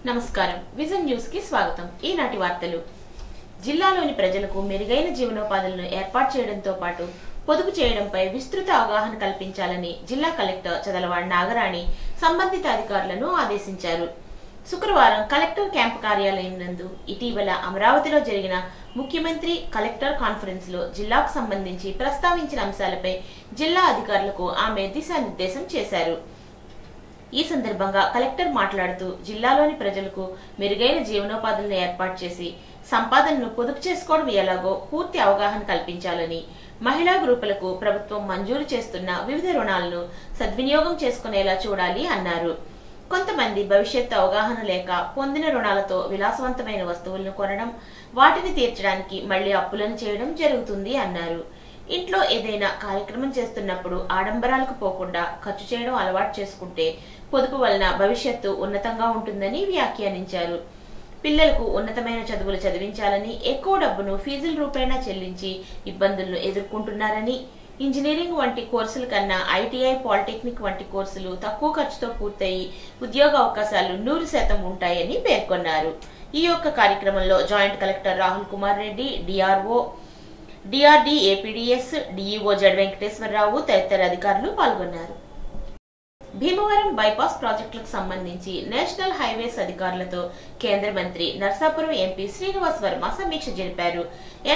నమస్కారం vision news కి స్వాగతం। ఈనాటి వార్తలు జిల్లాలోని ప్రజలకు మెరుగైన జీవనోపాధులను ఏర్పాటు చేయడంతో పాటు పొదుపు చేయడంపై విస్తృత అవగాహన కల్పించాలని జిల్లా కలెక్టర్ చదలవాడ నాగరాణి సంబంధిత అధికారులను ఆదేశించారు। శుక్రవారం కలెక్టర్ క్యాంప్ కార్యాలయం నందు ఇటీవల అమరావతిలో జరిగిన ముఖ్యమంత్రి కలెక్టర్ కాన్ఫరెన్స్ లో జిల్లాకు సంబంధించి ప్రస్తావించిన అంశాలపై జిల్లా అధికారులకు ఆమె దిశానిర్దేశం చేశారు। ఈ సందర్భంగా కలెక్టర్ మాట్లాడుతూ జిల్లాలోని ప్రజలకు మెరుగైన జీవనోపాధులను ఏర్పాటు చేసి సంపాదనను పొదుపు చేసుకోవడం ఎలాగో పూర్తి అవగాహన కల్పించాలని, మహిళా గ్రూపులకు ప్రభుత్వం మంజూరు చేస్తున్న వివిధ రుణాలను సద్వినియోగం చేసుకునేలా చూడాలి అన్నారు। కొంతమంది భవిష్యత్తు అవగాహన లేక పొందిన రుణాలతో విలాసవంతమైన వస్తువులను కొనడం, వాటిని తీర్చడానికి మళ్లీ అప్పులను చేయడం జరుగుతుంది అన్నారు। ఇంట్లో ఏదైనా కార్యక్రమం చేస్తున్నప్పుడు ఆడంబరాలకు పోకుండా ఖర్చు చేయడం అలవాటు చేసుకుంటే పొదుపు వలన భవిష్యత్తు ఉన్నతంగా ఉంటుందని వ్యాఖ్యానించారు। పిల్లలకు ఉన్నతమైన చదువులు చదివించాలని ఎక్కువ డబ్బును ఫీజుల రూపేణా చెల్లించి ఇబ్బందులను ఎదుర్కొంటున్నారని, ఇంజనీరింగ్ వంటి కోర్సుల కన్నా ఐటీఐ, పాలిటెక్నిక్ వంటి కోర్సులు తక్కువ ఖర్చుతో పూర్తయి ఉద్యోగ అవకాశాలు 100% ఉంటాయని పేర్కొన్నారు। ఈ యొక్క కార్యక్రమంలో joint collector Rahul Kumar Reddy, DRO, DRD, APDS, DEO Z Venkateswararao తదితర అధికారులు పాల్గొన్నారు। భీమవరం బైపాస్ ప్రాజెక్టులకు సంబంధించి నేషనల్ హైవేస్ అధికారులతో కేంద్ర మంత్రి నర్సాపురం ఎంపీ శ్రీనివాస్ వర్మ సమీక్ష జరిపారు।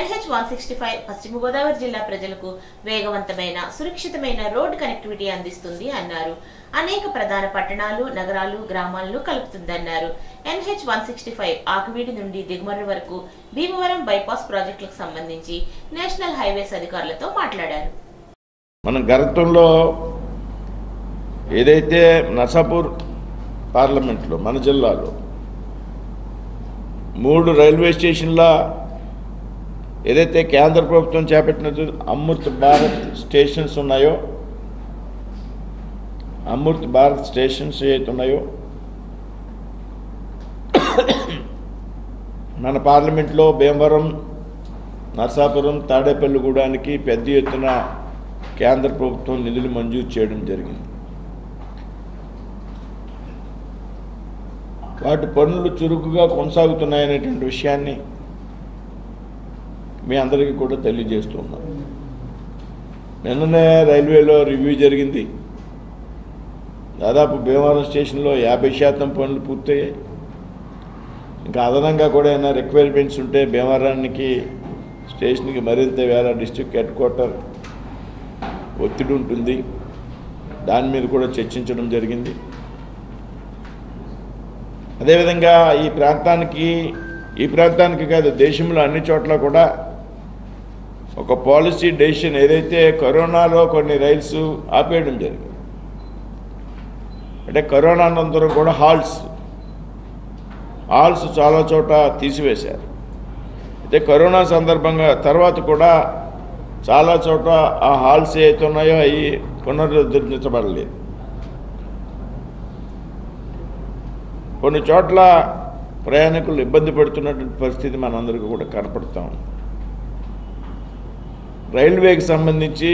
NH-165 పశ్చిమ గోదావరి జిల్లా ప్రజలకు వేగవంతమైన, సురక్షితమైన రోడ్డు కనెక్టివిటీ అందిస్తుంది అన్నారు। అనేక ప్రధాన పట్టణాలు, నగరాలు, గ్రామాలను కలుపుతుందన్నారు। NH-165 ఆకువీడి నుండి దిగుమర్రి వరకు భీమవరం బైపాస్ ప్రాజెక్టులకు సంబంధించి నేషనల్ హైవేస్ అధికారులతో మాట్లాడారు। మనం గతంలో ఏదైతే నర్సాపూర్ పార్లమెంట్లో మన జిల్లాలో 3 రైల్వే స్టేషన్ల ఏదైతే కేంద్ర ప్రభుత్వం చేపట్టిన అమృత్ భారత్ స్టేషన్స్ ఉన్నాయో, అమృత్ భారత్ స్టేషన్స్ ఏవైతే ఉన్నాయో మన పార్లమెంట్లో భీమవరం, నర్సాపురం, తాడేపల్లిగూడానికి పెద్ద ఎత్తున కేంద్ర ప్రభుత్వం నిధులు మంజూరు చేయడం జరిగింది। వాటి పనులు చురుకుగా కొనసాగుతున్నాయనేటువంటి విషయాన్ని మీ అందరికీ కూడా తెలియజేస్తున్నాం। నిన్ననే రైల్వేలో రివ్యూ జరిగింది। దాదాపు భీమవరం స్టేషన్లో 50% పనులు పూర్తయ్యాయి। ఇంకా అదనంగా కూడా ఏమైనా రిక్వైర్మెంట్స్ ఉంటే భీమవరానికి స్టేషన్కి మరింత వేళ డిస్ట్రిక్ట్ హెడ్ క్వార్టర్ ఒత్తిడి ఉంటుంది, దాని మీద కూడా చర్చించడం జరిగింది। అదేవిధంగా ఈ ప్రాంతానికి కాదు, దేశంలో అన్ని చోట్ల కూడా ఒక పాలసీ డెసిషన్ ఏదైతే కరోనాలో కొన్ని రైల్స్ ఆపేయడం జరిగింది, అంటే కరోనా అనంతరం కూడా హాల్స్ చాలా చోట తీసివేశారు। అయితే కరోనా సందర్భంగా తర్వాత కూడా చాలా చోట ఆ హాల్స్ ఏవైతే ఉన్నాయో అవి పునరుద్ధరించబడలేదు। కొన్ని చోట్ల ప్రయాణికులు ఇబ్బంది పడుతున్నటువంటి పరిస్థితి మనందరికీ కూడా కనపడతాం। రైల్వేకి సంబంధించి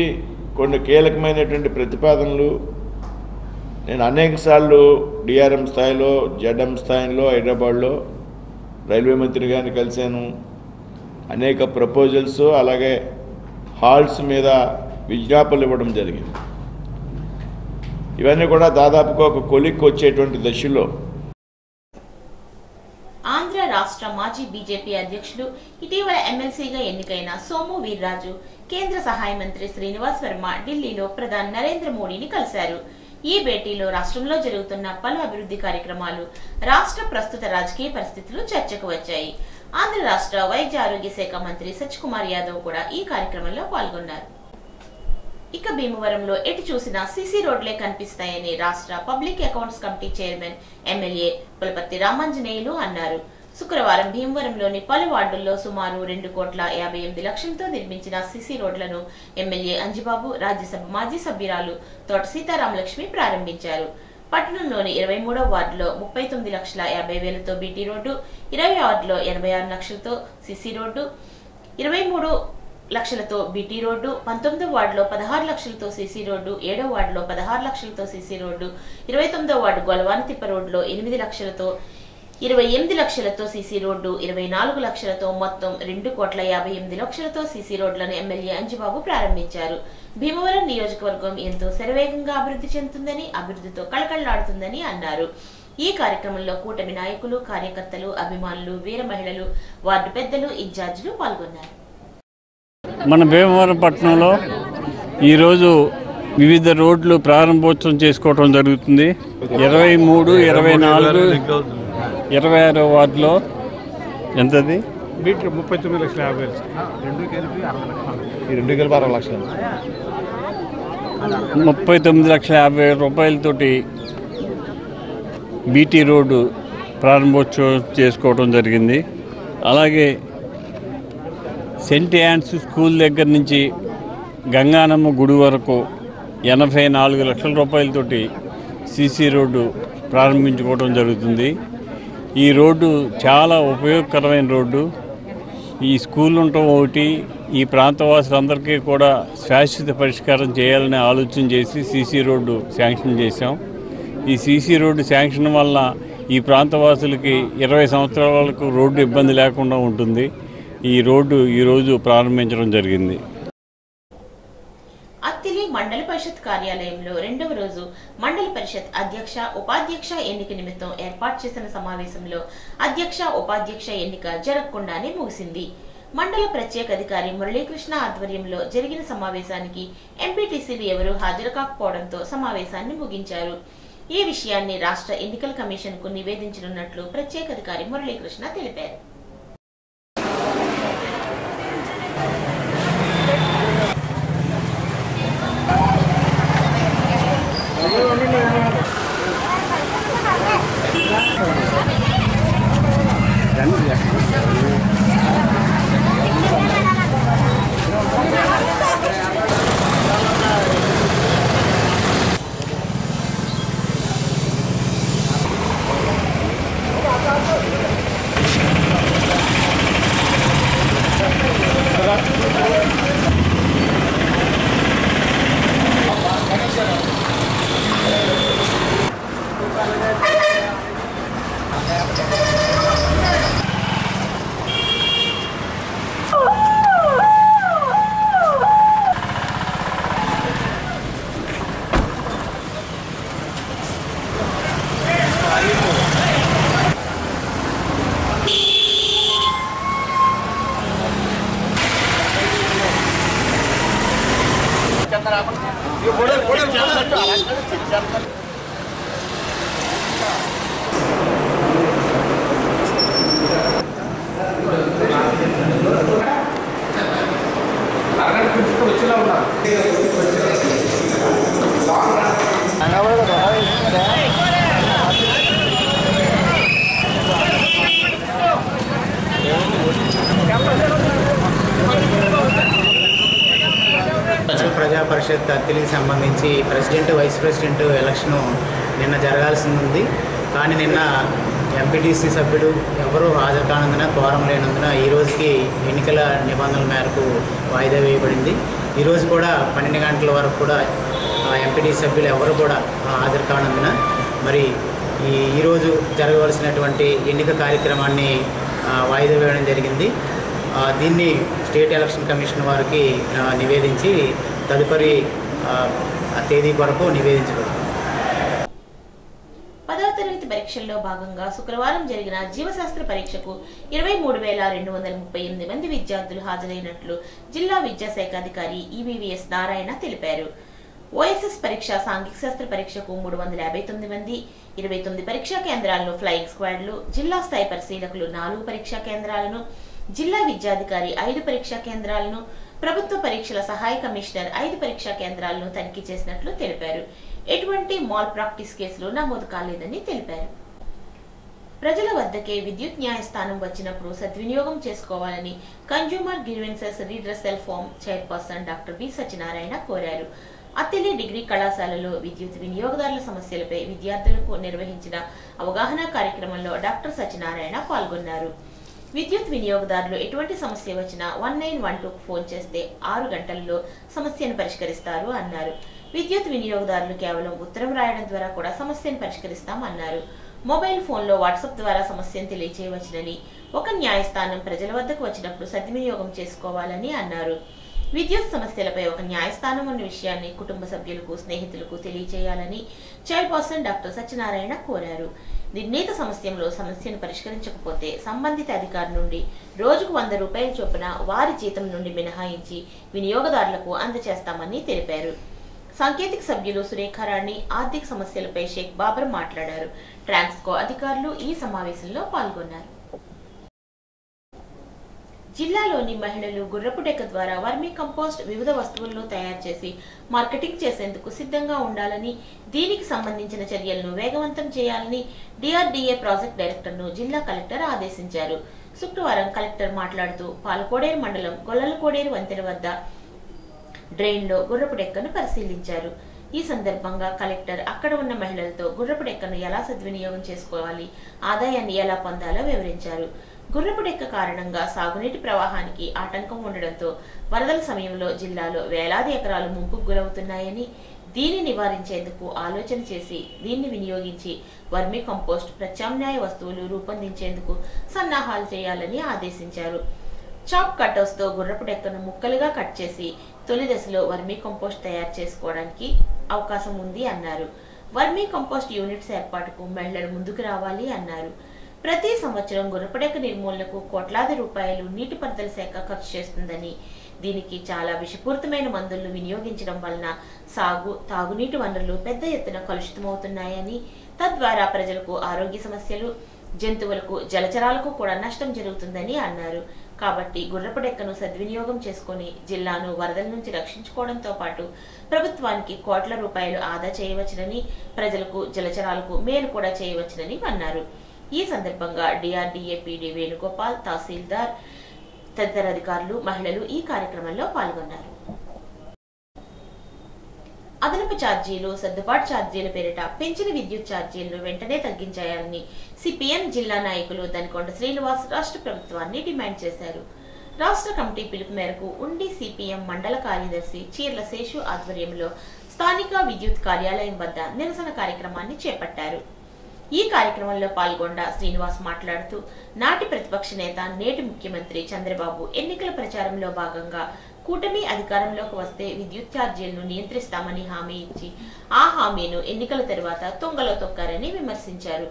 కొన్ని కీలకమైనటువంటి ప్రతిపాదనలు నేను అనేకసార్లు డిఆర్ఎం స్థాయిలో, జెడ్ఎం స్థాయిలో హైదరాబాద్లో రైల్వే మంత్రి గారిని కలిశాను। అనేక ప్రపోజల్స్ అలాగే హాల్స్ మీద విజ్ఞాపనలు ఇవ్వడం జరిగింది। ఇవన్నీ కూడా దాదాపుగా ఒక కొలిక్కి వచ్చేటువంటి దశలో ఆంధ్ర రాష్ట్ర మాజీ బీజేపీ అధ్యక్షులు, ఇటీవల ఎమ్మెల్సీగా ఎన్నికైన సోము వీర్రాజు కేంద్ర సహాయ మంత్రి శ్రీనివాస్ వర్మ ఢిల్లీలో ప్రధాని నరేంద్ర మోడీని కలిశారు। ఈ భేటీలో రాష్ట్రంలో జరుగుతున్న పలు అభివృద్ధి కార్యక్రమాలు, రాష్ట్ర ప్రస్తుత రాజకీయ పరిస్థితులు చర్చకు వచ్చాయి। ఆంధ్ర రాష్ట్ర వైద్య ఆరోగ్య శాఖ మంత్రి సత్యకుమార్ యాదవ్ కూడా ఈ కార్యక్రమంలో పాల్గొన్నారు। ఇక భీమవరంలో ఎటు చూసినా సీసీ రోడ్లే కనిపిస్తాయని రాష్ట్ర public accounts committee chairman, MLA Pulaparthi Ramanjaneyulu అన్నారు। శుక్రవారం భీమవరంలోని పలు వార్డుల్లో సుమారు 2,58,00,000తో నిర్మించిన సీసీ రోడ్లను ఎమ్మెల్యే అంజిబాబు, రాజ్యసభ మాజీ సభ్యురాలు తోట సీతారామలక్ష్మి ప్రారంభించారు। పట్టణంలోని 23వ వార్డులో 39,50,000తో బీటీ రోడ్డు, 20వ వార్డులో 86 లక్షలతో సీసీ రోడ్డు, 23 లక్షలతో బీటీ రోడ్డు, 19వ వార్డులో 16 లక్షలతో సీసీ రోడ్డు, 7వ వార్డులో 16 లక్షలతో సీసీ రోడ్డు, 29వ వార్డు గొలవానితిప్ప రోడ్డులో 8 లక్షలతో 28 లక్షలతో సీసీ రోడ్డు, 24 లక్షలతో మొత్తం 2,58 లక్షలతో సీసీ రోడ్లను ఎమ్మెల్యే అంజిబాబు ప్రారంభించారు. భీమవరం నియోజకవర్గం ఎంతో శరవేగంగా అభివృద్ధి చెందుతుందని, అభివృద్ధితో కళకళలాడుతుందని అన్నారు. ఈ కార్యక్రమంలో కూటమి నాయకులు, కార్యకర్తలు, అభిమానులు, వీర మహిళలు, వార్డు పెద్దలు, ఇన్ఛార్జీలు పాల్గొన్నారు. మన భీమవరం పట్టణంలో ఈరోజు వివిధ రోడ్లు ప్రారంభోత్సవం చేసుకోవడం జరుగుతుంది. 23, 24, 26 వార్డులో ఎంతది 39,50,000 39,50,000 రూపాయలతోటి బీటీ రోడ్డు ప్రారంభోత్సవం చేసుకోవడం జరిగింది. అలాగే సెంట్ యాన్స్ స్కూల్ దగ్గర నుంచి గంగానమ్మ గుడి వరకు 84 లక్షల రూపాయలతోటి సీసీ రోడ్డు ప్రారంభించుకోవడం జరుగుతుంది. ఈ రోడ్డు చాలా ఉపయోగకరమైన రోడ్డు. ఈ స్కూల్ ఉండటం ఒకటి, ఈ ప్రాంతవాసులందరికీ కూడా శాశ్వత పరిష్కారం చేయాలనే ఆలోచన చేసి సీసీ రోడ్డు శాంక్షన్ చేశాం. ఈ సీసీ రోడ్డు శాంక్షన్ వల్ల ఈ ప్రాంతవాసులకి 20 సంవత్సరాల వరకు రోడ్డు ఇబ్బంది లేకుండా ఉంటుంది. ఈ రోడ్డు ఈరోజు ప్రారంభించడం జరిగింది. అత్తిలి మండల పరిషత్ కార్యాలయంలో 2వ రోజు మండల పరిషత్ అధ్యక్ష, ఉపాధ్యక్ష ఎన్నిక నిమిత్తం ఏర్పాటు చేసిన సమావేశంలో అధ్యక్ష, ఉపాధ్యక్ష ఎన్నిక జరగకుండానే ముగిసింది. మండల ప్రత్యేక అధికారి మురళీకృష్ణ ఆధ్వర్యంలో జరిగిన సమావేశానికి ఎంపీటీసీలు ఎవరూ హాజరు కాకపోవడంతో సమావేశాన్ని ముగించారు. ఈ విషయాన్ని రాష్ట్ర ఎన్నికల కమిషన్ కు నివేదించనున్నట్లు ప్రత్యేక అధికారి మురళీకృష్ణ తెలిపారు. ప్రజా పరిషత్ అత్తిలికి సంబంధించి ప్రెసిడెంట్, వైస్ ప్రెసిడెంట్ ఎలక్షన్ నిన్న జరగాల్సి ఉంది. కానీ నిన్న ఎంపీటీసీ సభ్యుడు ఎవరూ హాజరు కానందున, కోరం లేనందున ఈ రోజుకి ఎన్నికల నిబంధనల మేరకు వాయిదా వేయబడింది. ఈరోజు కూడా 12 గంటల వరకు కూడా ఎంపీటీసీ సభ్యులు ఎవరు కూడా హాజరు కానందున మరి ఈరోజు జరగవలసినటువంటి ఎన్నిక కార్యక్రమాన్ని వాయిదా వేయడం జరిగింది. దీన్ని స్టేట్ ఎలక్షన్ కమిషన్ వారికి నివేదించి తదుపరి తేదీ వరకు నివేదించబడింది. 10వ తరగతి పరీక్షల్లో భాగంగా శుక్రవారం జరిగిన జీవశాస్త్ర పరీక్షకు 23,238 మంది విద్యార్థులు హాజరైనట్లు జిల్లా విద్యాశాఖ అధికారి ఈవీవీఎస్ నారాయణ తెలిపారు. ఓఎస్ఎస్ పరీక్ష, సాంఘిక శాస్త్ర పరీక్షకు 359 మంది, 29 పరీక్షా కేంద్రాలను ఫ్లయింగ్ స్క్వాడ్లు, జిల్లా స్థాయి పరిశీలకులు 4 పరీక్షా కేంద్రాలను, జిల్లా విద్యాధికారి 5 పరీక్షా కేంద్రాలను, ప్రభుత్వ పరీక్షల సహాయ కమిషనర్ 5 పరీక్షా కేంద్రాలను తనిఖీ చేసినట్లు తెలిపారు. ఎటువంటి మాల్ ప్రాక్టీస్ కేసులు నమోదు కాలేదని తెలిపారు. ప్రజల వద్దకే విద్యుత్ న్యాయస్థానం వచ్చినప్పుడు సద్వినియోగం చేసుకోవాలని consumer grievances redressal forum chairperson doctor B Satyanarayana కోరారు. అత్తిలి డిగ్రీ కళాశాలలో విద్యుత్ వినియోగదారుల సమస్యలపై విద్యార్థులకు నిర్వహించిన అవగాహన కార్యక్రమంలో డాక్టర్ సత్యనారాయణ పాల్గొన్నారు. విద్యుత్ వినియోగదారులు ఎటువంటి సమస్య వచ్చినా 1912కు ఫోన్ చేస్తే 6 గంటల్లో సమస్యను పరిష్కరిస్తారు అన్నారు. విద్యుత్ వినియోగదారులు కేవలం ఉత్తరం రాయడం ద్వారా కూడా సమస్యను పరిష్కరిస్తామన్నారు. మొబైల్ ఫోన్లో వాట్సాప్ ద్వారా సమస్యను తెలియజేయవచ్చునని, ఒక న్యాయస్థానం ప్రజల వద్దకు వచ్చినప్పుడు సద్వినియోగం చేసుకోవాలని అన్నారు. విద్యుత్ సమస్యలపై ఒక న్యాయస్థానం ఉన్న విషయాన్ని కుటుంబ సభ్యులకు, స్నేహితులకు తెలియజేయాలని చైర్పర్సన్ డాక్టర్ సత్యనారాయణ కోరారు. నిర్ణీత సమస్యను పరిష్కరించకపోతే సంబంధిత అధికారి నుండి రోజుకు 100 రూపాయల చొప్పున వారి జీతం నుండి మినహాయించి వినియోగదారులకు అందజేస్తామని తెలిపారు. సాంకేతిక సభ్యులు సురేఖారాణి, ఆర్థిక సమస్యలపై షేక్ బాబర్ మాట్లాడారు. ట్రాన్స్కో అధికారులు ఈ సమావేశంలో పాల్గొన్నారు. జిల్లాలోని మహిళలు గుర్రపు డెక్క ద్వారా వర్మీ కంపోస్ట్ వివిధ వస్తువులను తయారు చేసి మార్కెటింగ్ చేసేందుకు సిద్ధంగా ఉండాలని, దీనికి సంబంధించిన చర్యలను వేగవంతం చేయాలని డిఆర్డీఏ ప్రాజెక్ట్ డైరెక్టర్ను జిల్లా కలెక్టర్ ఆదేశించారు. శుక్రవారం కలెక్టర్ మాట్లాడుతూ పాలకోడేరు మండలం గొల్లలకోడేరు వంతెన వద్ద డ్రైన్లో గుర్రపు డెక్కను పరిశీలించారు. ఈ సందర్భంగా కలెక్టర్ అక్కడ ఉన్న మహిళలతో గుర్రపు డెక్కను ఎలా సద్వినియోగం చేసుకోవాలి, ఆదాయాన్ని ఎలా పొందాలో వివరించారు. గుర్రపు డెక్క కారణంగా సాగునీటి ప్రవాహానికి ఆటంకం ఉండడంతో వరదల సమయంలో జిల్లాలో వేలాది ఎకరాలు ముంపుకు గురవుతున్నాయని, దీన్ని నివారించేందుకు ఆలోచన చేసి దీన్ని వినియోగించి వర్మీ కంపోస్ట్ ప్రత్యామ్నాయ వస్తువులు రూపొందించేందుకు సన్నాహాలు చేయాలని ఆదేశించారు. చాప్ కటర్స్ తో గుర్రపు డెక్కను ముక్కలుగా కట్ చేసి తొలి దశలో వర్మీ కంపోస్ట్ తయారు చేసుకోవడానికి అవకాశం ఉంది అన్నారు. వర్మీ కంపోస్ట్ యూనిట్స్ ఏర్పాటుకు మహిళలు ముందుకు రావాలి అన్నారు. ప్రతి సంవత్సరం గుర్రపు డెక్క నిర్మూలనకు కోట్లాది రూపాయలు నీటిపారుదల శాఖ ఖర్చు చేస్తుందని, దీనికి చాలా విషపూరితమైన మందులను వినియోగించడం వలన తాగునీటి వనరులు పెద్ద ఎత్తున కలుషితమవుతున్నాయని, తద్వారా ప్రజలకు ఆరోగ్య సమస్యలు, జంతువులకు, జలచరాలకు కూడా నష్టం జరుగుతుందని అన్నారు. కాబట్టి గుర్రపు డెక్కను సద్వినియోగం చేసుకుని జిల్లాను వరదల నుంచి రక్షించుకోవడంతో పాటు ప్రభుత్వానికి కోట్ల రూపాయలు ఆదా చేయవచ్చునని, ప్రజలకు, జలచరాలకు మేలు కూడా చేయవచ్చునని అన్నారు. ఈ సందర్భంగా డిఆర్డీఏ పీడీ వేణుగోపాల్, తహసీల్దార్ తదితర అధికారులు, మహిళలు ఈ కార్యక్రమంలో పాల్గొన్నారు. అదనపు ఛార్జీలు, సర్దుబాటు ఛార్జీల పేరిట పెంచిన విద్యుత్ ఛార్జీలను వెంటనే తగ్గించాలని సిపిఎం జిల్లా నాయకులు దనికొండ శ్రీనివాస్ రాష్ట్ర ప్రభుత్వాన్ని డిమాండ్ చేశారు. రాష్ట్ర కమిటీ పిలుపు మేరకు ఉండి సిపిఎం మండల కార్యదర్శి చీర్ల శేషు ఆధ్వర్యంలో స్థానిక విద్యుత్ కార్యాలయం వద్ద నిరసన కార్యక్రమాన్ని చేపట్టారు. ఈ కార్యక్రమంలో పాల్గొన్న శ్రీనివాస్ మాట్లాడుతూ, నాటి ప్రతిపక్ష నేత, నేటి ముఖ్యమంత్రి చంద్రబాబు ఎన్నికల ప్రచారంలో భాగంగా కూటమి అధికారంలోకి వస్తే విద్యుత్ ఛార్జీలను నియంత్రిస్తామని హామీ ఇచ్చి ఆ హామీను ఎన్నికల తర్వాత తుంగలో తొక్కారని విమర్శించారు.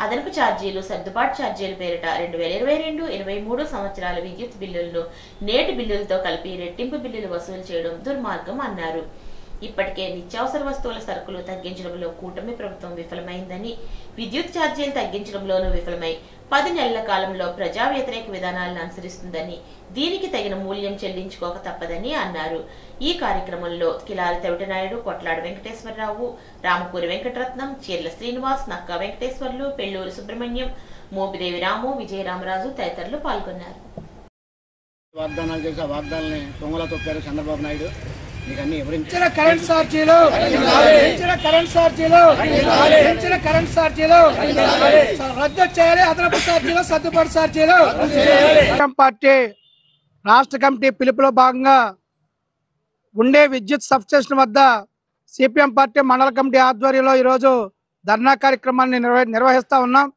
అదనపు ఛార్జీలు, సర్దుబాటు ఛార్జీల పేరిట 2022-23 సంవత్సరాల విద్యుత్ బిల్లులను నేటి బిల్లులతో కలిపి రెట్టింపు బిల్లులు వసూలు చేయడం దుర్మార్గం అన్నారు. ఇప్పటికే నిత్యావసర వస్తువుల సరుకులు తగ్గించడంలో కూటమి ప్రభుత్వం విఫలమైందని, విద్యుత్ ఛార్జీలు తగ్గించడంలోనూ విఫలమై 10 నెలల కాలంలో ప్రజా వ్యతిరేక విధానాలను అనుసరిస్తుందని, దీనికి తగిన మూల్యం చెల్లించుకోక తప్పదని అన్నారు. ఈ కార్యక్రమంలో కిలారి తెవటినాయుడు, కొట్లాడి వెంకటేశ్వరరావు, రామపూరి వెంకటరత్నం, చీర్ల శ్రీనివాస్, నక్కా వెంకటేశ్వర్లు, పెళ్లూరి సుబ్రహ్మణ్యం, మోపిదేవి రాము, విజయరామరాజు తదితరులు పాల్గొన్నారు. వాగ్దానాలు చేసి ఆ వాగ్దానాన్ని దొంగలో తొక్కారు చంద్రబాబు నాయుడు. పెంచిన కరెంట్ ఛార్జీలు రద్దు చేయాలి. అదనపు ఛార్జీలు, సర్దుబాటు ఛార్జీలు. పార్టీ రాష్ట్ర కమిటీ పిలుపులో భాగంగా ఉండే విద్యుత్ సబ్స్టేషన్ వద్ద సిపిఎం పార్టీ మండల కమిటీ ఆధ్వర్యంలో ఈరోజు ధర్నా కార్యక్రమాన్ని నిర్వహిస్తా ఉన్నాం.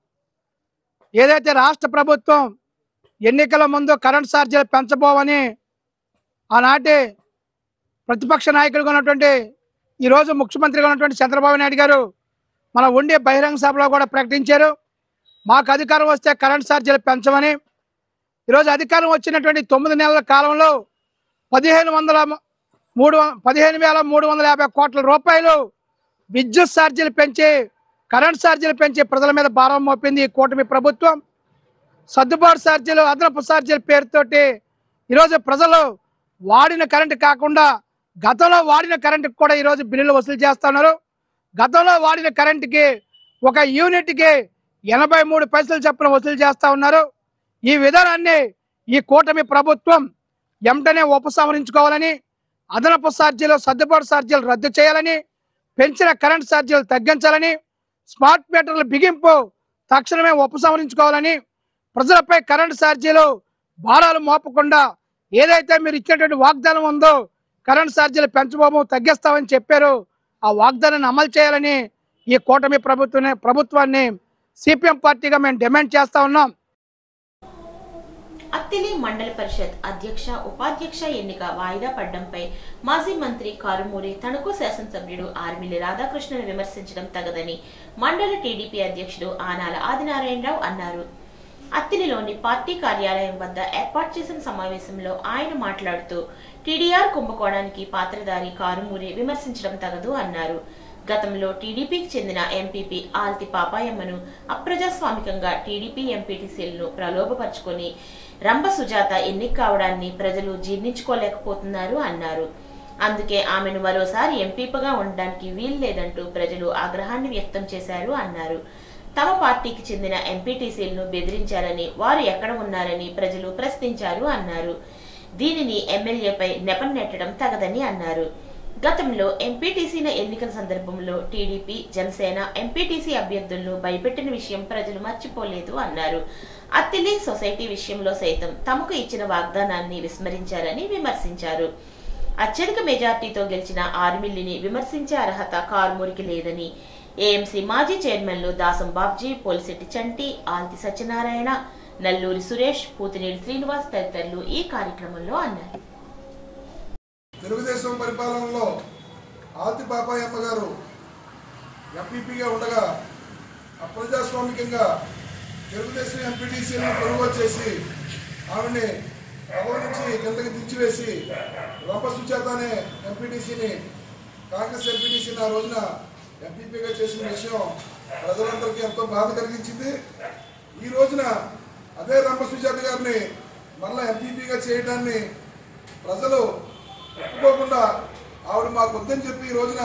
ఏదైతే రాష్ట్ర ప్రభుత్వం ఎన్నికల ముందు కరెంట్ ఛార్జీలు పెంచబోవని ఆనాటి ప్రతిపక్ష నాయకుడిగా ఉన్నటువంటి, ఈరోజు ముఖ్యమంత్రిగా ఉన్నటువంటి చంద్రబాబు నాయుడు గారు మన ఉండే బహిరంగ సభలో కూడా ప్రకటించారు. మాకు అధికారం వస్తే కరెంట్ ఛార్జీలు పెంచమని. ఈరోజు అధికారం వచ్చినటువంటి 9 నెలల కాలంలో 15,350 కోట్ల రూపాయలు విద్యుత్ ఛార్జీలు పెంచి, కరెంట్ ఛార్జీలు పెంచి ప్రజల మీద భారం మోపింది ఈ కూటమి ప్రభుత్వం. సర్దుబాటు ఛార్జీలు, అదనపు ఛార్జీల పేరుతోటి ఈరోజు ప్రజలు వాడిన కరెంటు కాకుండా గతంలో వాడిన కరెంటుకి కూడా ఈరోజు బిల్లులు వసూలు చేస్తున్నారు. గతంలో వాడిన కరెంటుకి ఒక యూనిట్కి 83 పైసలు చొప్పున వసూలు చేస్తూ ఉన్నారు. ఈ విధానాన్ని ఈ కూటమి ప్రభుత్వం వెంటనే ఉపసంహరించుకోవాలని, అదనపు ఛార్జీలు, సర్దుబాటు ఛార్జీలు రద్దు చేయాలని, పెంచిన కరెంట్ ఛార్జీలు తగ్గించాలని, స్మార్ట్ మీటర్ల బిగింపు తక్షణమే ఉపసంహరించుకోవాలని, ప్రజలపై కరెంట్ ఛార్జీలు భారాలు మోపకుండా ఏదైతే మీరు ఇచ్చినటువంటి వాగ్దానం ఉందో కరెంట్ ఛార్జీలు పెంచబోము, తగ్గిస్తామని చెప్పారు, ఆ వాగ్దానాన్ని అమలు చేయాలని ఈ కూటమి ప్రభుత్వాన్ని సిపిఎం పార్టీగా మేము డిమాండ్ చేస్తా ఉన్నాం. అత్తిలి మండల పరిషత్ అధ్యక్ష ఉపాధ్యక్ష ఎన్నిక వాయిదా పడ్డంపై మాజీ మంత్రి కారుమూరి తణుకు శాసనసభ్యుడు ఆర్మిల్లి రాధాకృష్ణను విమర్శించడం తగదని మండల టీడీపీ అధ్యక్షుడు ఆనాల ఆదినారాయణరావు అన్నారు. అత్తిలిలోని పార్టీ కార్యాలయం వద్ద ఏర్పాటు చేసిన సమావేశంలో ఆయన మాట్లాడుతూ టీడీఆర్ కుంభకోణానికి పాత్రధారి కారుమూరి విమర్శించడం తగదు అన్నారు. గతంలో టీడీపీకి చెందిన ఎంపీపీ ఆల్తి పాపాయమ్మను అప్రజాస్వామికంగా టీడీపీ ఎంపీటీసీలను ప్రలోభపరుచుకొని రంభ సుజాత ఎన్నిక కావడాన్ని ప్రజలు జీర్ణించుకోలేకపోతున్నారు అన్నారు. అందుకే ఆమెను మరోసారి ఎంపీగా ఉండడానికి వీల్లేదంటూ ప్రజలు ఆగ్రహాన్ని వ్యక్తం చేశారు అన్నారు. తమ పార్టీకి చెందిన ఎంపీటీసీలను బెదిరించారని, వారు ఎక్కడ ఉన్నారని ప్రజలు ప్రశ్నించారు అన్నారు. దీనిని ఎమ్మెల్యేపై నెపం నెట్టడం తగదని అన్నారు. గతంలో ఎంపీటీసీల ఎన్నికల సందర్భంలో టీడీపీ, జనసేన ఎంపీటీసీ అభ్యర్థులను భయపెట్టిన విషయం ప్రజలు మర్చిపోలేదు అన్నారు. అత్తిలి సొసైటీ విషయంలో సైతం తమకు ఇచ్చిన వాగ్దానాన్ని విస్మరించారని విమర్శించారు. అత్యధిక మెజార్టీతో గెలిచిన ఆర్మిల్లిని విమర్శించే అర్హత కారుమూరికి లేదని ఏఎంసీ మాజీ చైర్మన్లు దాసం బాబ్జీ, పోలిశెట్టి చంటి, ఆల్తి సత్యనారాయణ, నల్లూరి సురేష్, పూతినేని శ్రీనివాస్ తదితరులు ఈ కార్యక్రమంలో అన్నారు. తెలుగుదేశం పరిపాలనలో ఆల్తి పాపాయమ్మ గారు ఎంపీపీగా ఉండగా అప్రజాస్వామికంగా తెలుగుదేశం ఎంపీటీసీలను కొనుగోలు చేసి ఆమెని పదవి నుంచి కిందకి దించివేసి రంభ సుజాత అనే ఎంపీటీసీని, కాంగ్రెస్ ఎంపీటీసీని ఆ రోజున ఎంపీపీగా చేసిన విషయం ప్రజలందరికీ ఎంతో బాధ కలిగించింది. ఈ రోజున అదే రంభ సుజాత గారిని మళ్ళా ఎంపీపీగా చేయడాన్ని ప్రజలు ఒప్పుకోకుండా ఆవిడ మాకు వద్దని చెప్పి ఈ రోజున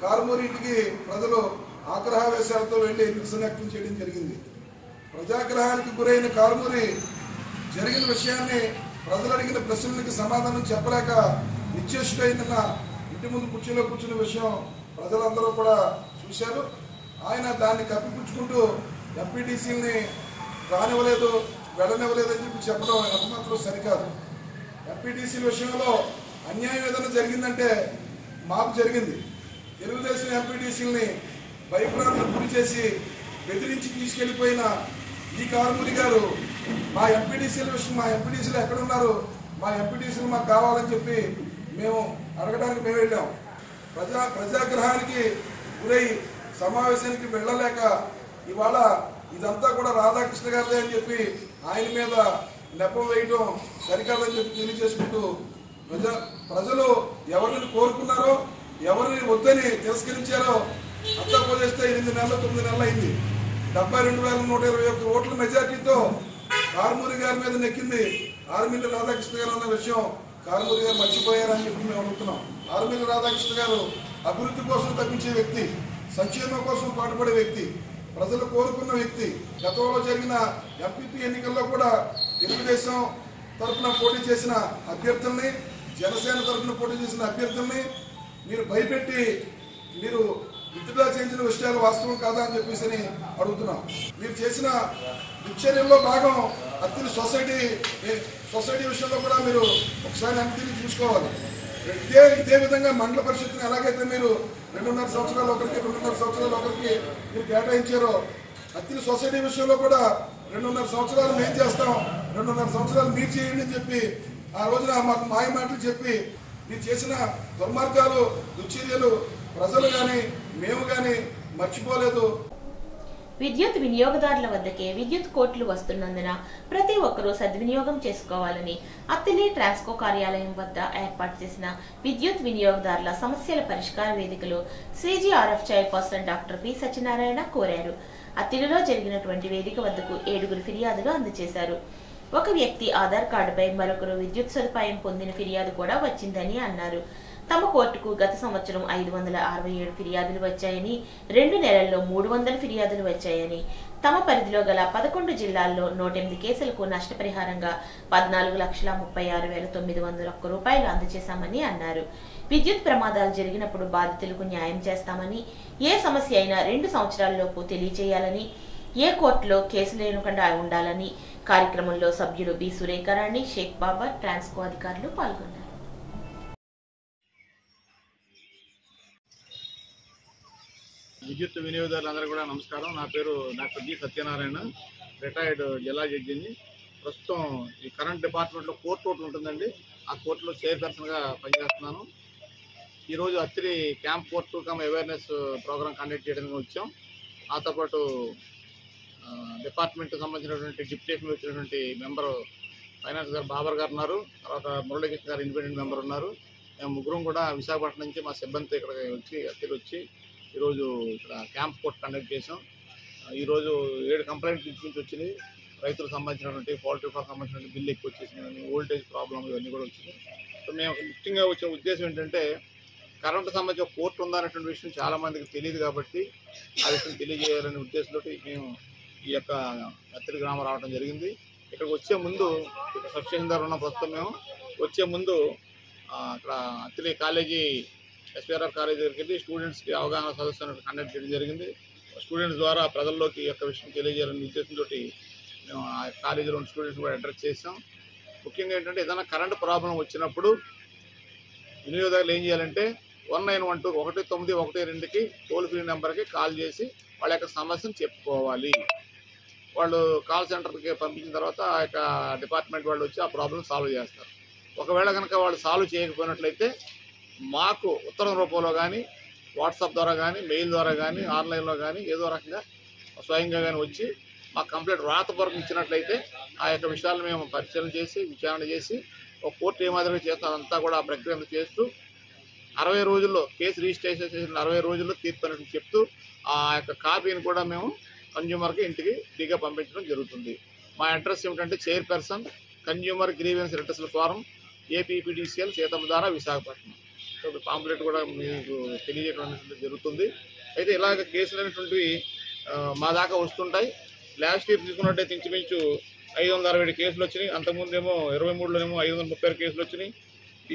కారుమూరి ఇంటికి ప్రజలు ఆగ్రహావేశాలతో వెళ్లి నిరసన వ్యక్తం చేయడం జరిగింది. ప్రజాగ్రహానికి గురైన కారుమూరి జరిగిన విషయాన్ని, ప్రజలు అడిగిన ప్రశ్నలకి సమాధానం చెప్పలేక నిశ్చేష్టుడైన ఇంటి ముందు కుర్చీలో కూర్చున్న విషయం ప్రజలందరూ కూడా చూశారు. ఆయన దాన్ని కప్పిపుచ్చుకుంటూ ఎంపీటీసీని రానివ్వలేదు, వెళ్ళనివ్వలేదని చెప్పి చెప్పడం ఎంతమాత్రం సరికాదు. ఎంపీటీసీల విషయంలో అన్యాయం ఏదైనా జరిగిందంటే మాకు జరిగింది. తెలుగుదేశం ఎంపీటీసీలని భయభ్రాంతులకు గురి చేసి బెదిరించి తీసుకెళ్లిపోయిన ఈ కారుమూరి గారు మా ఎంపీటీసీల విషయం, మా ఎంపీటీసీలు ఎక్కడున్నారు, మా ఎంపీటీసీలు మాకు కావాలని చెప్పి మేము అడగడానికి మేము వెళ్ళాం. ప్రజాగ్రహానికి గురై సమావేశానికి వెళ్ళలేక ఇవాళ ఇదంతా కూడా రాధాకృష్ణ గారిదే అని చెప్పి ఆయన మీద నెపం వేయడం సరికాదని చెప్పి తెలియజేసుకుంటూ ప్రజలు ఎవరిని కోరుకున్నారో, ఎవరిని వద్దని తిరస్కరించారో అంతా పోజేస్తే 8 నెలలు 9 నెలలు అయింది. 72,121 ఓట్ల మెజార్టీతో కారుమూరి గారి మీద నెక్కింది ఆర్మిల్లి రాధాకృష్ణ గారు అన్న విషయం కారుమూరి గారు మర్చిపోయారని చెప్పి మేము అడుగుతున్నాం. ఆర్మిల్లి రాధాకృష్ణ గారు అభివృద్ధి కోసం తప్పించే వ్యక్తి, సంక్షేమం కోసం పాటుపడే వ్యక్తి, ప్రజలు కోరుకున్న వ్యక్తి. గతంలో జరిగిన ఎంపీపీ ఎన్నికల్లో కూడా తెలుగుదేశం తరఫున పోటీ చేసిన అభ్యర్థుల్ని, జనసేన తరఫున పోటీ చేసిన అభ్యర్థుల్ని మీరు భయపెట్టి మీరు విత్డ్రా చేయించిన విషయాలు వాస్తవం కాదా అని చెప్పేసి అడుగుతున్నాం. మీరు చేసిన దుశ్చర్యల్లో భాగం అత్తిలి సొసైటీ విషయంలో కూడా మీరు ఒకసారి అత్తిలి చూసుకోవాలి. ఇదే విధంగా మండల పరిషత్ని ఎలాగైతే మీరు 2.5 సంవత్సరాలు ఒకరికి 2.5 సంవత్సరాలు ఒకరికి మీరు కేటాయించారో, అత్తిలి సొసైటీ విషయంలో కూడా 2.5 సంవత్సరాలు మేము చేస్తాం, 2.5 సంవత్సరాలు మీరు చేయండి అని చెప్పి ఆ రోజున మాకు మాయ మాటలు చెప్పి మీరు చేసిన దుర్మార్గాలు, దుశ్చర్యలు ప్రజలు కానీ మేము కానీ మర్చిపోలేదు. విద్యుత్ వినియోగదారుల వద్దకే విద్యుత్ కోట్లు వస్తున్నందున ప్రతి ఒక్కరూ సద్వినియోగం చేసుకోవాలని అత్తిలి ట్రాన్స్కో కార్యాలయం వద్ద ఏర్పాటు చేసిన విద్యుత్ వినియోగదారుల సమస్యల పరిష్కార వేదికలో CGRF chairperson doctor P Satyanarayana కోరారు. అత్తిలిలో జరిగినటువంటి వేదిక వద్దకు 7 ఫిర్యాదులు అందజేశారు. ఒక వ్యక్తి ఆధార్ కార్డుపై మరొకరు విద్యుత్ సదుపాయం పొందిన ఫిర్యాదు కూడా వచ్చిందని అన్నారు. తమ కోర్టుకు గత సంవత్సరం 567 ఫిర్యాదులు వచ్చాయని, 2 నెలల్లో 300 ఫిర్యాదులు వచ్చాయని, తమ పరిధిలో గల 11 జిల్లాల్లో 108 కేసులకు నష్టపరిహారంగా 14,36,901 రూపాయలు అందజేశామని అన్నారు. విద్యుత్ ప్రమాదాలు జరిగినప్పుడు బాధితులకు న్యాయం చేస్తామని, ఏ సమస్య అయినా 2 సంవత్సరాల్లోపు తెలియజేయాలని, ఏ కోర్టులో కేసు లేకుండా ఉండాలని కార్యక్రమంలో సభ్యులు బి సురేఖరాణి, షేక్ బాబా, ట్రాన్స్కో అధికారులు పాల్గొన్నారు. విద్యుత్ వినియోగదారులందరూ కూడా నమస్కారం. నా పేరు డాక్టర్ జి సత్యనారాయణ, రిటైర్డ్ జిల్లా జడ్జిని. ప్రస్తుతం ఈ కరెంట్ డిపార్ట్మెంట్లో కోర్టు ఒకటి ఉంటుందండి, ఆ కోర్టులో చైర్పర్సన్గా పనిచేస్తున్నాను. ఈరోజు Attiri camp court awareness programme conduct చేయడానికి వచ్చాం. నాతో పాటు డిపార్ట్మెంట్కి సంబంధించినటువంటి డిప్యూటేషన్ వచ్చినటువంటి మెంబరు ఫైనాన్స్ గారు బాబర్ గారు ఉన్నారు, తర్వాత మురళీకృష్ణ గారు ఇండిపెండెంట్ మెంబర్ ఉన్నారు. మేము ముగ్గురం కూడా విశాఖపట్నం నుంచి మా సిబ్బందితో ఇక్కడ వచ్చి అత్తిరి వచ్చి ఈరోజు ఇక్కడ క్యాంప్ కోర్టు కండక్ట్ చేసాం. ఈరోజు 7 కంప్లైంట్స్ నుంచి వచ్చినాయి. రైతులకు సంబంధించినటువంటి పౌల్ట్రీ ఫార్మ్ సంబంధించినటువంటి బిల్లు ఎక్కువ వచ్చేసినాయి, ఓల్టేజ్ ప్రాబ్లమ్ ఇవన్నీ కూడా వచ్చినాయి. సో మేము ముఖ్యంగా వచ్చిన ఉద్దేశం ఏంటంటే కరెంటు సంబంధించిన కోర్టు ఉందనేటువంటి విషయం చాలామందికి తెలియదు కాబట్టి ఆ విషయం తెలియజేయాలనే ఉద్దేశంతో మేము ఈ యొక్క అత్తిరి గ్రామం రావడం జరిగింది. ఇక్కడికి వచ్చే ముందు సబ్స్టేషన్ ద్వారా ఉన్న ప్రస్తుతం మేము వచ్చే ముందు అక్కడ అత్తిరి కాలేజీ ఎస్పీఆర్ఆర్ కాలేజీ దగ్గరికి వెళ్ళి స్టూడెంట్స్కి అవగాహన సదస్సు కండక్ట్ చేయడం జరిగింది. స్టూడెంట్స్ ద్వారా ప్రజల్లోకి ఈ యొక్క విషయం తెలియజేయాలనే ఉద్దేశంతో మేము ఆ కాలేజీలో ఉన్న స్టూడెంట్స్ కూడా అడ్రస్ చేసాం. ముఖ్యంగా ఏంటంటే ఏదైనా కరెంటు ప్రాబ్లం వచ్చినప్పుడు వినియోగదారులు ఏం చేయాలంటే 1912 1912కి టోల్ ఫ్రీ నెంబర్కి కాల్ చేసి వాళ్ళ యొక్క సమస్యను చెప్పుకోవాలి. వాళ్ళు కాల్ సెంటర్కి పంపించిన తర్వాత ఆ యొక్క డిపార్ట్మెంట్ వాళ్ళు వచ్చి ఆ ప్రాబ్లం సాల్వ్ చేస్తారు. ఒకవేళ కనుక వాళ్ళు సాల్వ్ చేయకపోయినట్లయితే మాకు ఉత్తరం రూపంలో కానీ వాట్సాప్ ద్వారా కానీ మెయిల్ ద్వారా కానీ ఆన్లైన్లో కానీ ఏదో రకంగా స్వయంగా కానీ వచ్చి మాకు కంప్లైంట్ రాతపూర్వకం ఇచ్చినట్లయితే ఆ యొక్క విషయాలను మేము పరిశీలన చేసి విచారణ చేసి ఒక కోర్టు ఏ మాదిరిగా చేస్తాం అంతా కూడా ఆ ప్రక్రియ చేస్తూ 60 రోజుల్లో కేసు రిజిస్ట్రేషన్ చేసిన 60 రోజుల్లో తీర్పు అనేది చెప్తూ ఆ యొక్క కాపీని కూడా మేము కన్జ్యూమర్కి ఇంటికి ఫ్రీగా పంపించడం జరుగుతుంది. మా అడ్రస్ ఏమిటంటే chairperson consumer grievance redressal forum APPDCL Seethammadhara Visakhapatnam. Pamphlet కూడా మీకు తెలియజేయడం జరుగుతుంది. అయితే ఇలాగ కేసులు అనేటువంటివి మా దాకా వస్తుంటాయి. లాస్ట్ ఇయర్ తీసుకున్నట్టయితే ఇంచుమించు 567 కేసులు వచ్చినాయి. అంతకుముందు ఏమో 23లోనేమో 536 కేసులు వచ్చినాయి.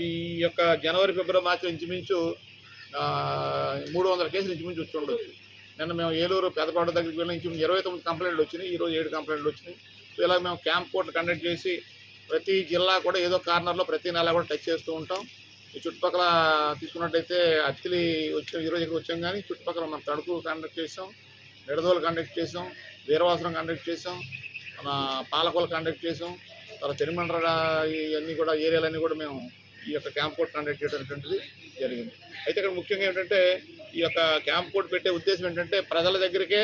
ఈ యొక్క జనవరి ఫిబ్రవరి మార్చిలో ఇంచుమించు 300 కేసులు ఇంచుమించు వచ్చి ఉండొచ్చు. నిన్న మేము ఏలూరు పెదపాడు దగ్గరికి వెళ్ళిన ఇంచుమించు 29 కంప్లైంట్లు వచ్చినాయి. ఈరోజు 7 కంప్లైంట్లు వచ్చినాయి. సో ఇలా మేము క్యాంప్ కోర్టు కండక్ట్ చేసి ప్రతి జిల్లా కూడా ఏదో కార్నర్లో ప్రతి నెల కూడా టచ్ చేస్తూ ఉంటాం. ఈ చుట్టుపక్కల తీసుకున్నట్టయితే అత్తిలి వచ్చాం, ఈరోజు ఇక్కడ వచ్చాం. కానీ చుట్టుపక్కల మనం తణుకు కండక్ట్ చేసాం, నిడదోలు కండక్ట్ చేసాం, వీరవాసరం కండక్ట్ చేసాం, మన పాలకొల కండక్ట్ చేసాం, తర్వాత తిరుమండ్ర ఇవన్నీ కూడా ఏరియాలన్నీ కూడా మేము ఈ యొక్క క్యాంప్ కోర్టు కండక్ట్ చేయడం జరిగింది. అయితే ఇక్కడ ముఖ్యంగా ఏంటంటే ఈ యొక్క క్యాంప్ కోర్టు పెట్టే ఉద్దేశం ఏంటంటే ప్రజల దగ్గరికే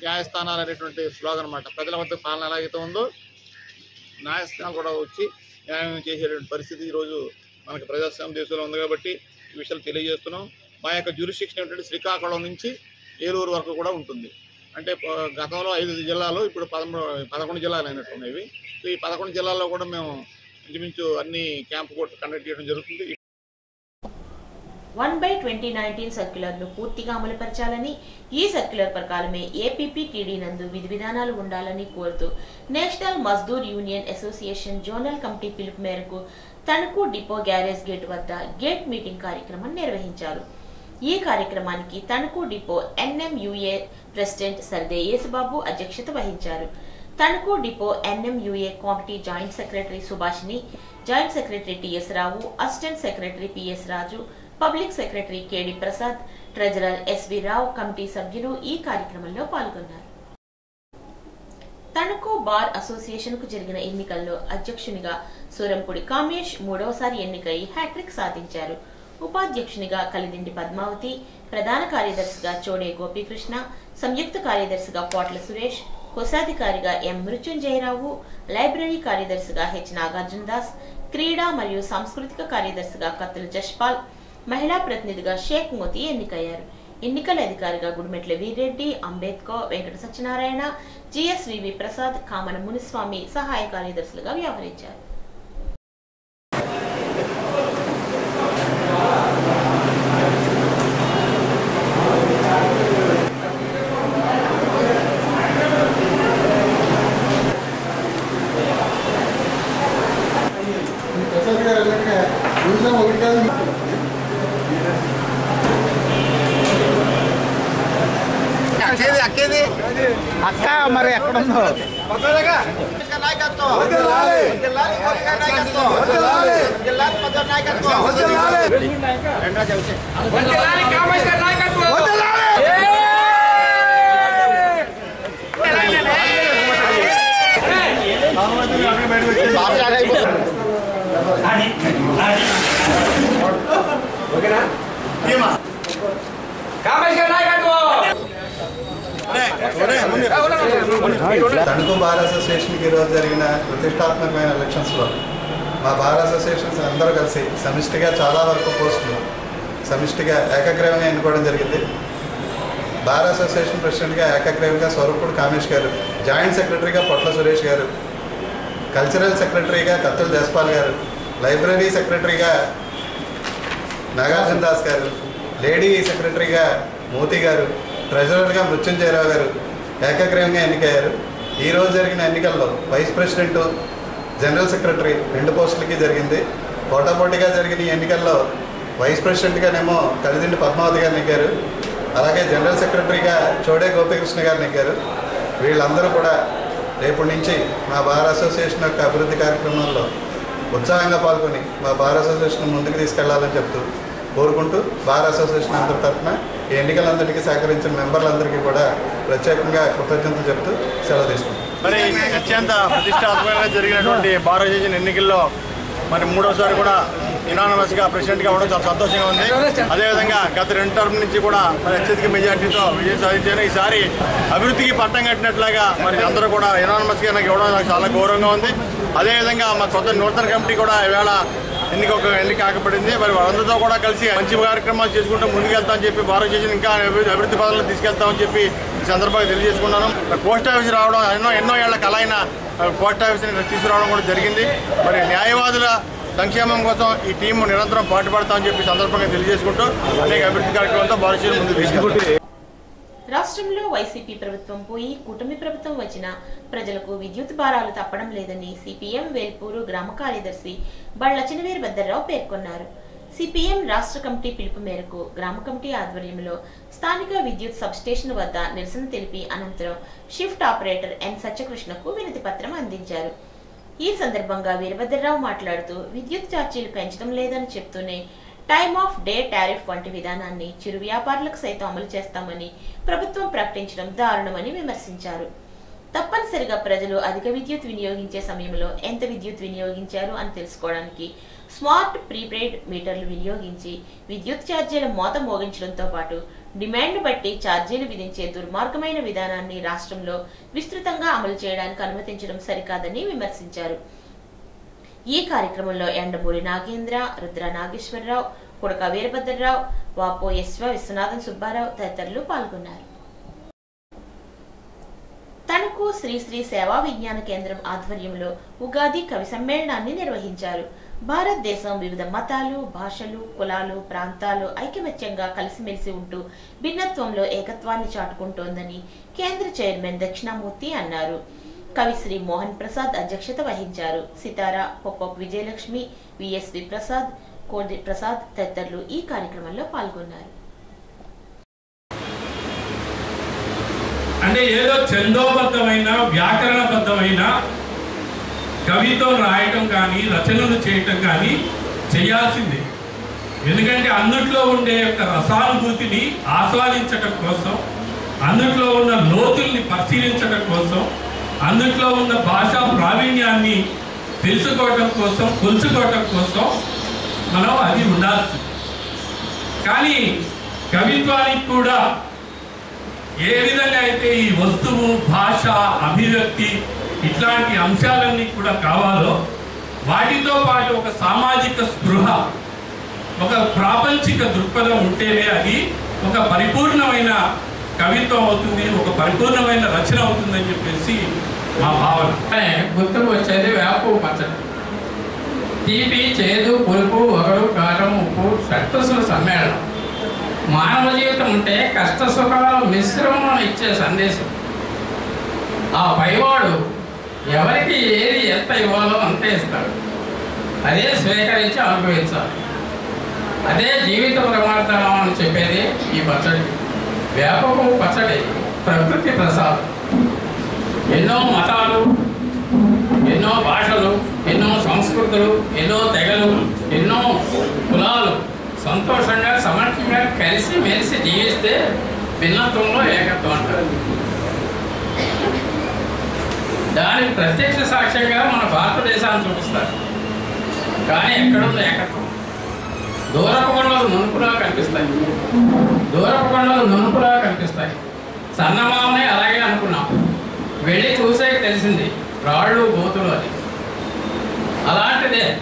న్యాయస్థానాలు అనేటువంటి స్లోగన్ అన్నమాట. ప్రజల వద్ద పాలన ఎలాగైతే ఉందో న్యాయస్థానాలు కూడా వచ్చి న్యాయం చేసేటువంటి పరిస్థితి ఈరోజు మనకి ప్రజాస్వామ్య దేశంలో ఉంది కాబట్టి ఈ విషయాలు తెలియజేస్తున్నాం. మా యొక్క జ్యూరిస్డిక్షన్ ఏంటంటే శ్రీకాకుళం నుంచి ఏలూరు వరకు కూడా ఉంటుంది. అంటే గతంలో 5 జిల్లాలు ఇప్పుడు 11 జిల్లాలు అయినట్టున్నాయి. సో ఈ 11 జిల్లాల్లో కూడా మేము ఇంచుమించు అన్ని క్యాంప్ కోర్టు కండక్ట్ చేయడం జరుగుతుంది. 1/2019 సర్క్యులర్ను పూర్తిగా అమలుపరచాలని, ఈ సర్క్యులర్ ప్రకారమే ఏపీపీటీడీ నందు విధి విధానాలు ఉండాలని కోరుతూ national Mazdoor union association zonal committee పిలుపు మేరకు తణుకు డిపో గ్యారేజ్ గేట్ వద్ద గేట్ మీటింగ్ కార్యక్రమం నిర్వహించారు. ఈ కార్యక్రమానికి Tanuku depot NMUA president Sarde Yesubabu అధ్యక్షత వహించారు. Tanuku depot NMUA committee joint secretary Subhashini, joint secretary TS Rao, assistant secretary PS Raju, public secretary KD Prasad, treasurer SV Rao, committee సభ్యులు ఈ కార్యక్రమంలో పాల్గొన్నారు. తణుకు బార్ అసోసియేషన్ కు జరిగిన ఎన్నికల్లో అధ్యక్షునిగా సూరంపూడి కామేష్ 3వసారి ఎన్నికై హ్యాట్రిక్ సాధించారు. ఉపాధ్యక్షునిగా కలిదిండి పద్మావతి, ప్రధాన కార్యదర్శిగా చోడే గోపీకృష్ణ, సంయుక్త కార్యదర్శిగా పోట్ల సురేష్, కోశాధికారిగా ఎం మృత్యుంజయరావు, లైబ్రరీ కార్యదర్శిగా హెచ్ నాగార్జున దాస్, క్రీడా మరియు సాంస్కృతిక కార్యదర్శిగా కత్తుల జష్పాల్, మహిళా ప్రతినిధిగా షేక్ మోతి ఎన్నికయ్యారు. ఎన్నికల అధికారిగా గుడిమెట్ల వీర్రెడ్డి, అంబేద్కర్, వెంకట సత్యనారాయణ, జిఎస్వివి ప్రసాద్, కామన మునిస్వామి సహాయ కార్యదర్శులుగా వ్యవహరించారు. అక్క మరి ఎక్కడ ఉందో నాయకత్వం ఓకేనా? తణుకు బార్ అసోసియేషన్కి ఈరోజు జరిగిన ప్రతిష్టాత్మకమైన ఎలక్షన్స్లో మా బార్ అసోసియేషన్స్ అందరూ కలిసి సమిష్టిగా చాలా వరకు పోస్టులు సమిష్టిగా ఏకగ్రీవంగా ఎన్నుకోవడం జరిగింది. బార్ అసోసియేషన్ ప్రెసిడెంట్గా ఏకగ్రీవంగా స్వరూపుడు కామేష్ గారు, జాయింట్ సెక్రటరీగా పొట్ల సురేష్ గారు, కల్చరల్ సెక్రటరీగా కత్తుల దేశపాల్ గారు, లైబ్రరీ సెక్రటరీగా నాగార్జున దాస్ గారు, లేడీ సెక్రటరీగా మోతీ గారు, ట్రెజరర్గా మృత్యుంజయరావు గారు ఏకగ్రీవంగా ఎన్నికయ్యారు. ఈరోజు జరిగిన ఎన్నికల్లో వైస్ ప్రెసిడెంట్, జనరల్ సెక్రటరీ 2 పోస్టులకి జరిగింది. పోటాపోటీగా జరిగిన ఈ ఎన్నికల్లో వైస్ ప్రెసిడెంట్గానేమో కలిదిండి పద్మావతి గారు నెగ్గారు. అలాగే జనరల్ సెక్రటరీగా చోడే గోపీకృష్ణ గారు నెగ్గారు. వీళ్ళందరూ కూడా రేపటి నుంచి మా బార్ అసోసియేషన్ యొక్క అభివృద్ధి కార్యక్రమాల్లో ఉత్సాహంగా పాల్గొని మా బార్ అసోసియేషన్ ముందుకు తీసుకెళ్లాలని చెప్తూ కోరుకుంటూ బార్ అసోసియేషన్ అందరి తరఫున ఈ ఎన్నికలందరికీ సహకరించిన మెంబర్లందరికీ కూడా ప్రత్యేకంగా కృతజ్ఞతలు చెప్తూ సెలవు తీసుకుంటాం. మరి అత్యంత ప్రతిష్టాత్మకంగా జరిగినటువంటి బార్ అసోసియేషన్ ఎన్నికల్లో మరి 3వసారి కూడా యునానిమస్గా ప్రెసిడెంట్గా అవ్వడం చాలా సంతోషంగా ఉంది. అదేవిధంగా గత 2 టర్మ్ నుంచి కూడా మరి అత్యధిక మెజార్టీతో విజయం సాధించాను. ఈసారి అభివృద్ధికి పట్టం కట్టినట్లుగా మరి అందరూ కూడా యునానిమస్గా నాకు ఇవ్వడం నాకు చాలా గౌరవంగా ఉంది. అదేవిధంగా మా నూతన కమిటీ కూడా ఈవేళ ఎన్నిక ఆకపడింది. మరి వాళ్ళందరితో కూడా కలిసి మంచి కార్యక్రమాలు చేసుకుంటూ ముందుకెళ్తామని చెప్పి బార్ అసోసియేషన్ ఇంకా అభివృద్ధి పదాలను తీసుకెళ్తామని చెప్పి ఈ సందర్భంగా తెలియజేసుకున్నాను. పోస్ట్ ఆఫీస్ రావడం ఎన్నో ఏళ్ల కల అయిన పోస్ట్ ఆఫీస్ని తీసుకురావడం కూడా జరిగింది. మరి న్యాయవాదుల సంక్షేమం కోసం ఈ టీం నిరంతరం పాటుపడతామని చెప్పి సందర్భంగా తెలియజేసుకుంటూ అనేక అభివృద్ధి కార్యక్రమాలతో బార్ అసోసియేషన్ ముందుకు తీసుకెళ్తారు. రాష్ట్రంలో వైసీపీ ప్రభుత్వం పోయి కూటమి ప్రభుత్వం వచ్చినా ప్రజలకు విద్యుత్ భారాలు తప్పడం లేదని సిపిఎం వేల్పూరు గ్రామ కార్యదర్శి బళ్ల చినవీరభద్రరావు పేర్కొన్నారు. సిపిఎం రాష్ట్ర కమిటీ పిలుపు మేరకు గ్రామ కమిటీ ఆధ్వర్యంలో స్థానిక విద్యుత్ సబ్స్టేషన్ వద్ద నిరసన తెలిపి అనంతరం షిఫ్ట్ ఆపరేటర్ ఎన్ సత్యకృష్ణకు వినతి పత్రం అందించారు. ఈ సందర్భంగా వీరభద్రరావు మాట్లాడుతూ విద్యుత్ ఛార్జీలు పెంచడం లేదని చెప్తూనే టైమ్ ఆఫ్ డే టారిఫ్ వంటి విధానాన్ని చిరు వ్యాపారులకు సైతం అమలు చేస్తామని ప్రభుత్వం ప్రకటించడం దారుణమని విమర్శించారు. తప్పనిసరిగా ప్రజలు అధిక విద్యుత్ వినియోగించే సమయంలో ఎంత విద్యుత్ వినియోగించారు అని తెలుసుకోవడానికి స్మార్ట్ ప్రీపెయిడ్ మీటర్లు వినియోగించి విద్యుత్ ఛార్జీల మోత మోగించడంతో పాటు డిమాండ్ బట్టి ఛార్జీలు విధించే దుర్మార్గమైన విధానాన్ని రాష్ట్రంలో విస్తృతంగా అమలు చేయడానికి అనుమతించడం సరికాదని విమర్శించారు. ఈ కార్యక్రమంలో ఎండమూరి నాగేంద్ర, రుద్ర నాగేశ్వరరావు, కుడక వీరభద్రరావు, వాపో విశ్వనాథన్ సుబ్బారావు తదితరులు పాల్గొన్నారు. తణుకు శ్రీ శ్రీ సేవా విజ్ఞాన కేంద్రం ఆధ్వర్యంలో ఉగాది కవి సమ్మేళనాన్ని నిర్వహించారు. భారతదేశం వివిధ మతాలు, భాషలు, కులాలు, ప్రాంతాలు ఐకమత్యంగా కలిసిమెలిసి ఉంటూ భిన్నత్వంలో ఏకత్వాన్ని చాటుకుంటోందని కేంద్ర చైర్మన్ దక్షిణామూర్తి అన్నారు. కవిశ్రీ మోహన్ ప్రసాద్ అధ్యక్షత వహించారు. సితారా, పొప్పప్ విజయలక్ష్మి, విఎస్వి ప్రసాద్, కోడి ప్రసాద్ తదితరులు ఈ కార్యక్రమంలో పాల్గొన్నారు. అంటే ఏదో ఛందోబద్ధమైన వ్యాకరణబద్ధమైన కవితో రాయటం కానీ రచనలు చేయటం కానీ చేయాల్సిందే. ఎందుకంటే అందుట్లో ఉండే యొక్క రసానుభూతిని ఆస్వాదించటం కోసం, అందుట్లో ఉన్న లోతుల్ని పరిశీలించడం కోసం, అందుట్లో ఉన్న భాషా ప్రావీణ్యాన్ని తెలుసుకోవటం కోసం, కొలుచుకోవటం కోసం మనం అది ఉండాల్సింది. కానీ కవిత్వానికి కూడా ఏ విధంగా అయితే ఈ వస్తువు, భాష, అభివ్యక్తి ఇట్లాంటి అంశాలన్నీ కూడా కావాలో వాటితో పాటు ఒక సామాజిక స్పృహ, ఒక ప్రాపంచిక దృక్పథం ఉంటేనే అది ఒక పరిపూర్ణమైన కవిత్వం అవుతుంది, ఒక పరిపూర్ణమైన రచన అవుతుందని చెప్పేసి మా భావన. గుర్తుకు వచ్చేది వేపు పచ్చడి. తీపి, చేదు, పులుపు, వగడు, కారం, ఉప్పు షట్రసుల సమ్మేళనం. మానవ జీవితం అంటే కష్ట సుఖాల మిశ్రమం ఇచ్చే సందేశం. ఆ పైవాడు ఎవరికి ఏది ఎంత ఇవ్వాలో అంతే ఇస్తాడు. అదే స్వీకరించి అనుభవించాలి. అదే జీవిత ప్రమాణం అని చెప్పేది ఈ పచ్చడి. వేపపు పచ్చడి ప్రకృతి ప్రసాదం. ఎన్నో మతాలు, ఎన్నో భాషలు, ఎన్నో సంస్కృతులు, ఎన్నో తెగలు, ఎన్నో కులాలు సంతోషంగా సమర్థంగా కలిసి మెలిసి జీవిస్తే భిన్నత్వంలో ఏకత్వం అంటారు. దానికి ప్రత్యక్ష సాక్ష్యంగా మన భారతదేశాన్ని చూపిస్తారు. కానీ ఎక్కడుంది ఏకత్వం? దూరపు కొండలు నునుపులా కనిపిస్తాయి. దూరపు కొండలు నునుపులా కనిపిస్తాయి. సన్నమామనే అలాగే అనుకున్నాం. వెళ్ళి చూసాక తెలిసింది రాళ్ళు గోతులు అని. అలాంటిదే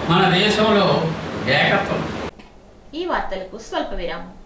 మన దేశంలో ఏకత్వం. ఈ వార్తలకు స్వల్ప విరామం.